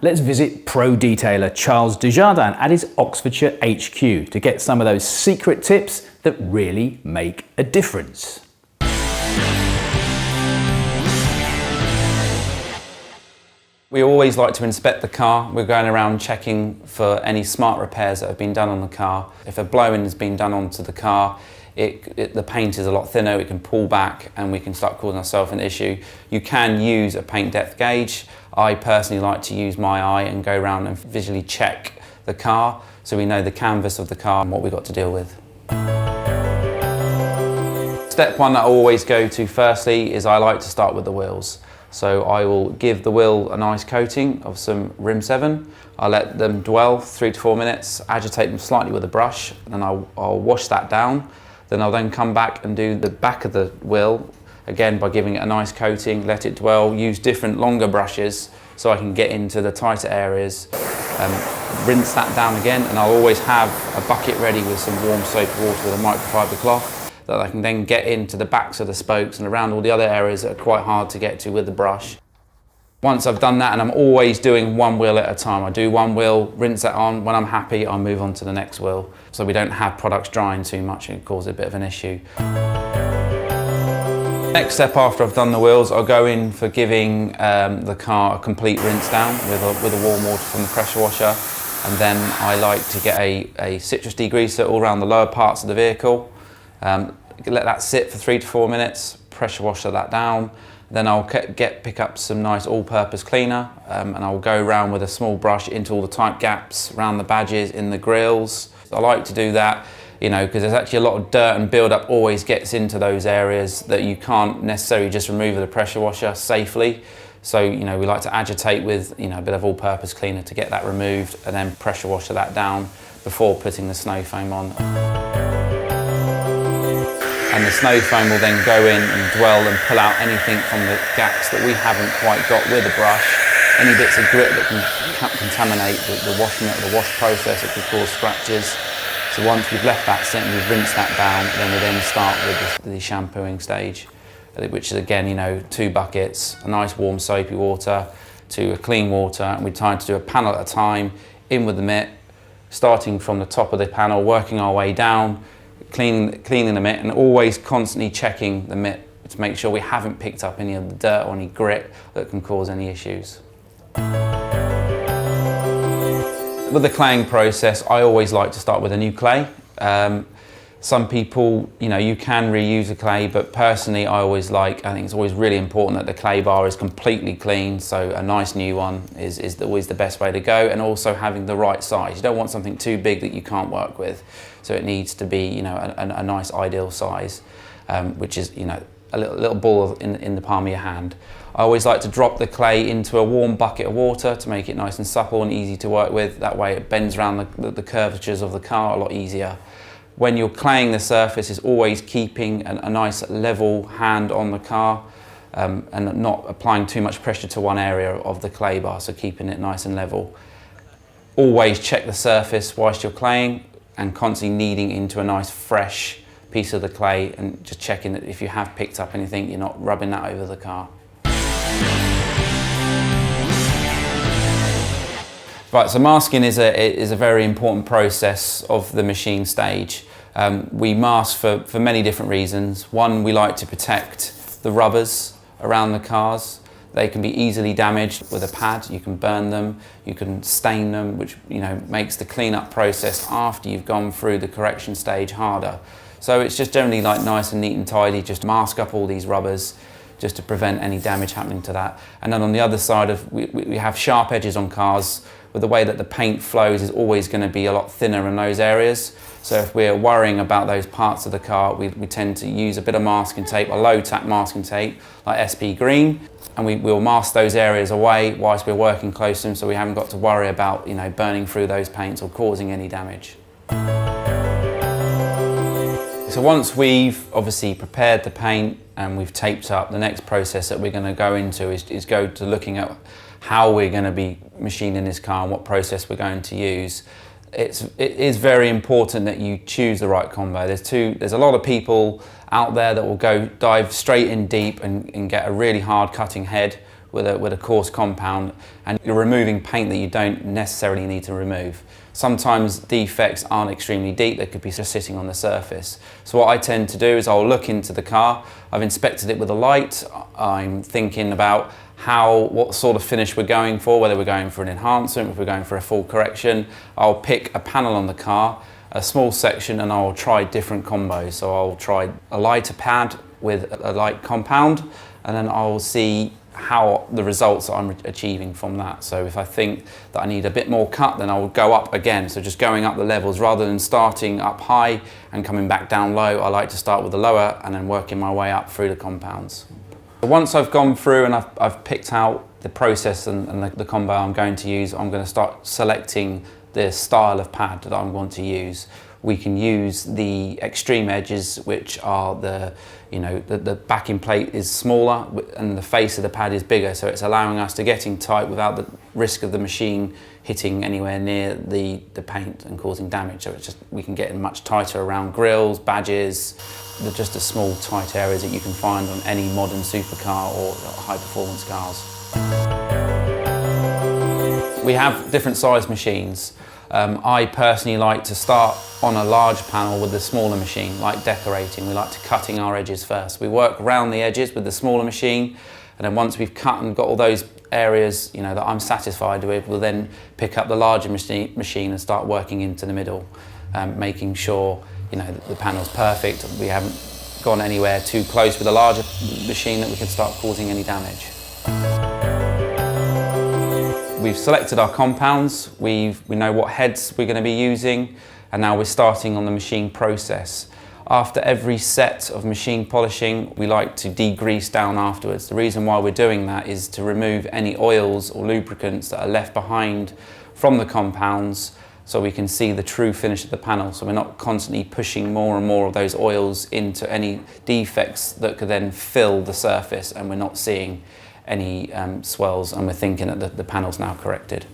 let's visit pro detailer Charles Dujardin at his Oxfordshire HQ to get some of those secret tips that really make a difference. We always like to inspect the car. We're going around checking for any smart repairs that have been done on the car. If a blow-in has been done onto the car, the paint is a lot thinner, it can pull back and we can start causing ourselves an issue. You can use a paint depth gauge. I personally like to use my eye and go around and visually check the car so we know the canvas of the car and what we've got to deal with. Step one that I always go to firstly is I like to start with the wheels. So I will give the wheel a nice coating of some Rim 7. I'll let them dwell 3 to 4 minutes, agitate them slightly with a brush, and I'll wash that down. Then I'll then come back and do the back of the wheel, again by giving it a nice coating, let it dwell, use different longer brushes so I can get into the tighter areas. Rinse that down again, and I'll always have a bucket ready with some warm soapy water with a microfiber cloth that I can then get into the backs of the spokes and around all the other areas that are quite hard to get to with the brush. Once I've done that, and I'm always doing one wheel at a time, I do one wheel, rinse that on, when I'm happy I'll move on to the next wheel so we don't have products drying too much and cause a bit of an issue. Next step after I've done the wheels, I'll go in for giving the car a complete rinse down with a warm water from the pressure washer, and then I like to get a citrus degreaser all around the lower parts of the vehicle. Let that sit for 3 to 4 minutes, pressure washer that down. Then I'll pick up some nice all-purpose cleaner and I'll go around with a small brush into all the tight gaps around the badges, in the grills. I like to do that, you know, because there's actually a lot of dirt and build-up always gets into those areas that you can't necessarily just remove with a pressure washer safely. So, you know, we like to agitate with, you know, a bit of all-purpose cleaner to get that removed and then pressure washer that down before putting the snow foam on. And the snow foam will then go in and dwell and pull out anything from the gaps that we haven't quite got with a brush, any bits of grit that can contaminate the wash process that could cause scratches. So once we've left that sit and we've rinsed that down, then we then start with the shampooing stage, which is again, you know, 2 buckets, a nice warm soapy water to a clean water, and we try to do a panel at a time, in with the mitt, starting from the top of the panel, working our way down, cleaning the mitt, and always constantly checking the mitt to make sure we haven't picked up any of the dirt or any grit that can cause any issues. With the claying process, I always like to start with a new clay. Some people, you know, you can reuse a clay, but personally I think it's always really important that the clay bar is completely clean, so a nice new one is always the best way to go, and also having the right size. You don't want something too big that you can't work with, so it needs to be, you know, a nice ideal size, which is, you know, a little ball in the palm of your hand. I always like to drop the clay into a warm bucket of water to make it nice and supple and easy to work with. That way it bends around the curvatures of the car a lot easier. When you're claying the surface, is always keeping a nice level hand on the car and not applying too much pressure to one area of the clay bar, so keeping it nice and level. Always check the surface whilst you're claying and constantly kneading into a nice fresh piece of the clay, and just checking that if you have picked up anything, you're not rubbing that over the car. Right, so masking is a very important process of the machine stage. We mask for many different reasons. One, we like to protect the rubbers around the cars. They can be easily damaged with a pad. You can burn them, you can stain them, which, you know, makes the cleanup process after you've gone through the correction stage harder. So it's just generally like nice and neat and tidy, just mask up all these rubbers just to prevent any damage happening to that. And then on the other side we have sharp edges on cars. With the way that the paint flows is always going to be a lot thinner in those areas. So if we're worrying about those parts of the car, we tend to use a bit of masking tape, a low tack masking tape like SP Green, and we'll mask those areas away whilst we're working close to them, so we haven't got to worry about, you know, burning through those paints or causing any damage. So once we've obviously prepared the paint and we've taped up, the next process that we're going to go into is go to looking at how we're going to be machining this car and what process we're going to use. It is very important that you choose the right combo. There's a lot of people out there that will dive straight in deep and get a really hard cutting head with a coarse compound, and you're removing paint that you don't necessarily need to remove. Sometimes defects aren't extremely deep, they could be just sitting on the surface. So what I tend to do is I'll look into the car, I've inspected it with a light, I'm thinking about what sort of finish we're going for, whether we're going for an enhancement, if we're going for a full correction. I'll pick a panel on the car, a small section, and I'll try different combos. So I'll try a lighter pad with a light compound, and then I'll see how the results that I'm achieving from that. So if I think that I need a bit more cut, then I'll go up again. So just going up the levels rather than starting up high and coming back down low. I like to start with the lower and then working my way up through the compounds. Once I've gone through and I've picked out the process and the combo I'm going to use, I'm going to start selecting the style of pad that I want to use. We can use the extreme edges, which are the backing plate is smaller and the face of the pad is bigger, so it's allowing us to get in tight without the risk of the machine hitting anywhere near the paint and causing damage. So it's just, we can get in much tighter around grills, badges. They're just the small tight areas that you can find on any modern supercar or high performance cars. We have different size machines. I personally like to start on a large panel with the smaller machine, like decorating. We like to cutting our edges first. We work around the edges with the smaller machine, and then once we've cut and got all those areas that I'm satisfied with, we'll then pick up the larger machine and start working into the middle, making sure that the panel's perfect. We haven't gone anywhere too close with a larger machine that we can start causing any damage. We've selected our compounds, we know what heads we're going to be using, and now we're starting on the machine process. After every set of machine polishing, we like to degrease down afterwards. The reason why we're doing that is to remove any oils or lubricants that are left behind from the compounds, so we can see the true finish of the panel. So we're not constantly pushing more and more of those oils into any defects that could then fill the surface, and we're not seeing any swells, and we're thinking that the panel's now corrected.